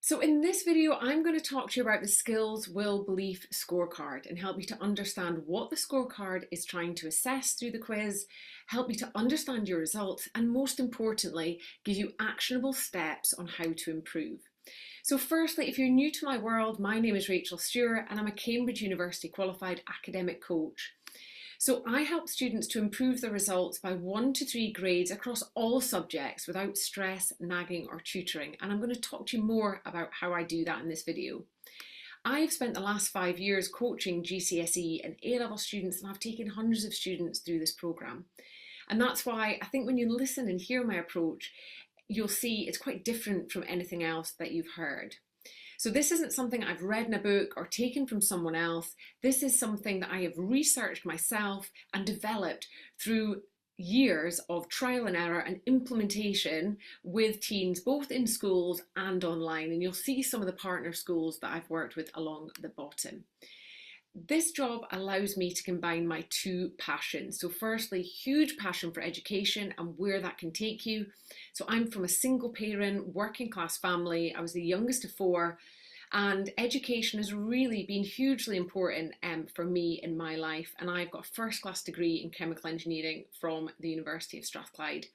So in this video, I'm going to talk to you about the skills, will, belief scorecard and help you to understand what the scorecard is trying to assess through the quiz, help you to understand your results, and most importantly, give you actionable steps on how to improve. So firstly, if you're new to my world, my name is Rachel Stewart and I'm a Cambridge University qualified academic coach. So I help students to improve their results by 1 to 3 grades across all subjects without stress, nagging or tutoring. And I'm going to talk to you more about how I do that in this video. I've spent the last 5 years coaching GCSE and A-level students, and I've taken hundreds of students through this programme. And that's why I think when you listen and hear my approach, you'll see it's quite different from anything else that you've heard. So this isn't something I've read in a book or taken from someone else. This is something that I have researched myself and developed through years of trial and error and implementation with teens, both in schools and online. And you'll see some of the partner schools that I've worked with along the bottom. This job allows me to combine my two passions. So firstly, huge passion for education and where that can take you. So I'm from a single parent, working class family. I was the youngest of 4, and education has really been hugely important for me in my life. And I've got a first class degree in chemical engineering from the University of Strathclyde.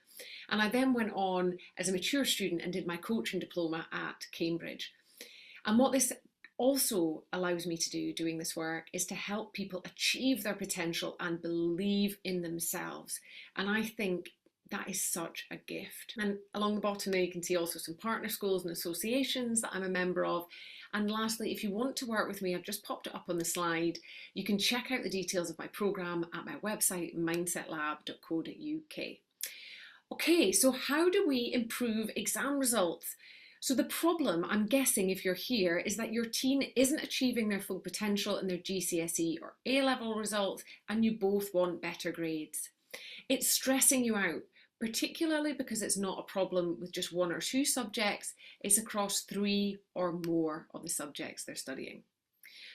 And I then went on as a mature student and did my coaching diploma at Cambridge. And what this also allows me to do doing this work is to help people achieve their potential and believe in themselves. And I think that is such a gift. And along the bottom there you can see also some partner schools and associations that I'm a member of. And lastly, if you want to work with me, I've just popped it up on the slide. You can check out the details of my programme at my website, mindsetlab.co.uk. Okay, so how do we improve exam results? So the problem, I'm guessing if you're here, is that your teen isn't achieving their full potential in their GCSE or A-level results, and you both want better grades. It's stressing you out, particularly because it's not a problem with just 1 or 2 subjects, it's across 3 or more of the subjects they're studying.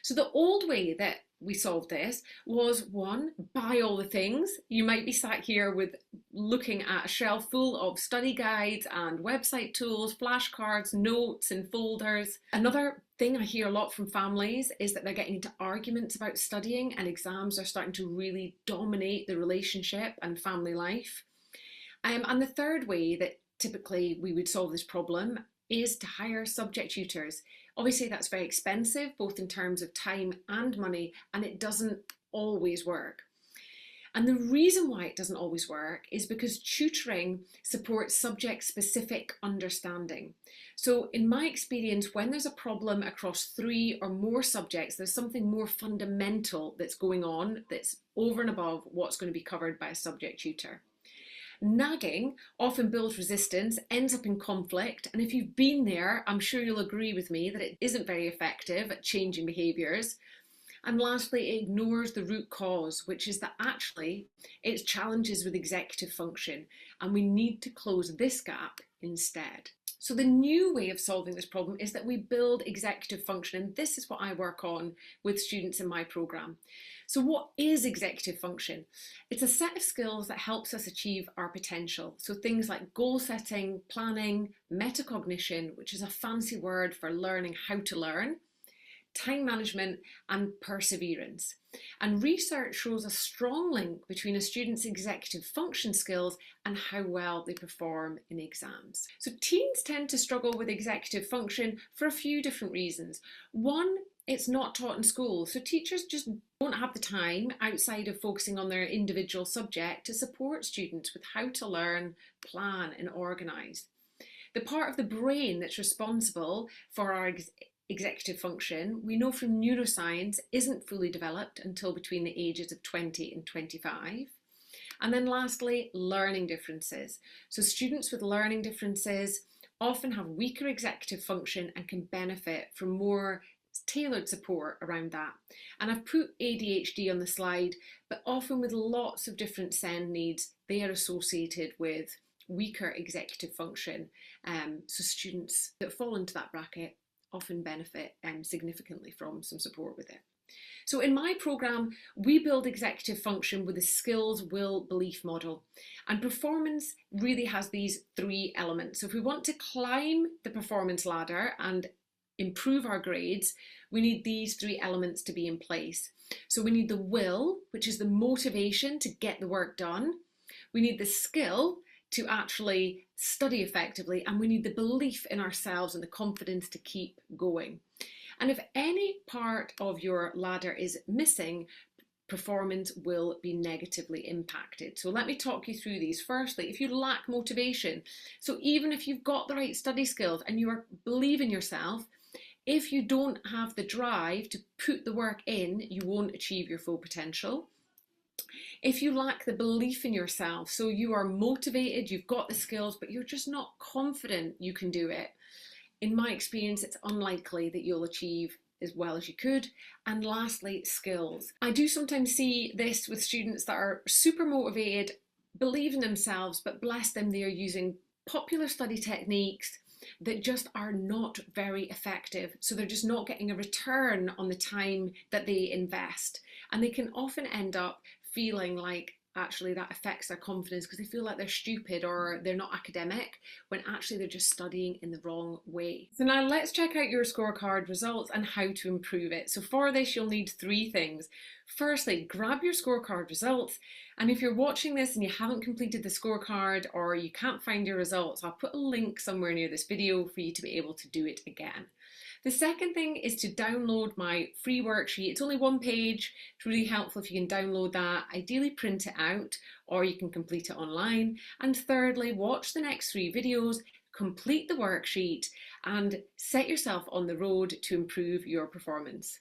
So the old way that we solved this was 1, buy all the things. You might be sat here with looking at a shelf full of study guides and website tools, flashcards, notes and folders. Another thing I hear a lot from families is that they're getting into arguments about studying, and exams are starting to really dominate the relationship and family life. And the third way that typically we would solve this problem is to hire subject tutors. Obviously that's very expensive, both in terms of time and money, and it doesn't always work. And the reason why it doesn't always work is because tutoring supports subject-specific understanding. So in my experience, when there's a problem across 3 or more subjects, there's something more fundamental that's going on that's over and above what's going to be covered by a subject tutor. Nagging often builds resistance, ends up in conflict, and if you've been there, I'm sure you'll agree with me that it isn't very effective at changing behaviours. And lastly, it ignores the root cause, which is that actually it's challenges with executive function, and we need to close this gap instead. So the new way of solving this problem is that we build executive function, and this is what I work on with students in my programme. So what is executive function? It's a set of skills that helps us achieve our potential. So things like goal setting, planning, metacognition, which is a fancy word for learning how to learn, time management and perseverance. And research shows a strong link between a student's executive function skills and how well they perform in exams. So teens tend to struggle with executive function for a few different reasons. 1, it's not taught in school, so teachers just don't have the time outside of focusing on their individual subject to support students with how to learn, plan and organise. The part of the brain that's responsible for our executive function, we know from neuroscience, isn't fully developed until between the ages of 20 and 25. And then lastly, learning differences. So students with learning differences often have weaker executive function and can benefit from more tailored support around that. And I've put ADHD on the slide, but often with lots of different SEND needs, they are associated with weaker executive function. So students that fall into that bracket often benefit significantly from some support with it. So in my programme, we build executive function with a skills, will, belief model. And performance really has these 3 elements. So if we want to climb the performance ladder and improve our grades, we need these three elements to be in place. So we need the will, which is the motivation to get the work done. We need the skill to actually study effectively, and we need the belief in ourselves and the confidence to keep going. And if any part of your ladder is missing, performance will be negatively impacted. So let me talk you through these. Firstly, if you lack motivation, so even if you've got the right study skills and you believe in yourself, if you don't have the drive to put the work in, you won't achieve your full potential. If you lack the belief in yourself, so you are motivated, you've got the skills, but you're just not confident you can do it, in my experience, it's unlikely that you'll achieve as well as you could. And lastly, skills. I do sometimes see this with students that are super motivated, believe in themselves, but bless them, they are using popular study techniques that just are not very effective. So they're just not getting a return on the time that they invest. And they can often end up feeling like actually that affects their confidence because they feel like they're stupid or they're not academic, when actually they're just studying in the wrong way. So now let's check out your scorecard results and how to improve it. So for this, you'll need three things. Firstly, grab your scorecard results. And if you're watching this and you haven't completed the scorecard or you can't find your results, I'll put a link somewhere near this video for you to be able to do it again. The second thing is to download my free worksheet. It's only one page. It's really helpful if you can download that, ideally print it out, or you can complete it online. And thirdly, watch the next 3 videos, complete the worksheet, and set yourself on the road to improve your performance.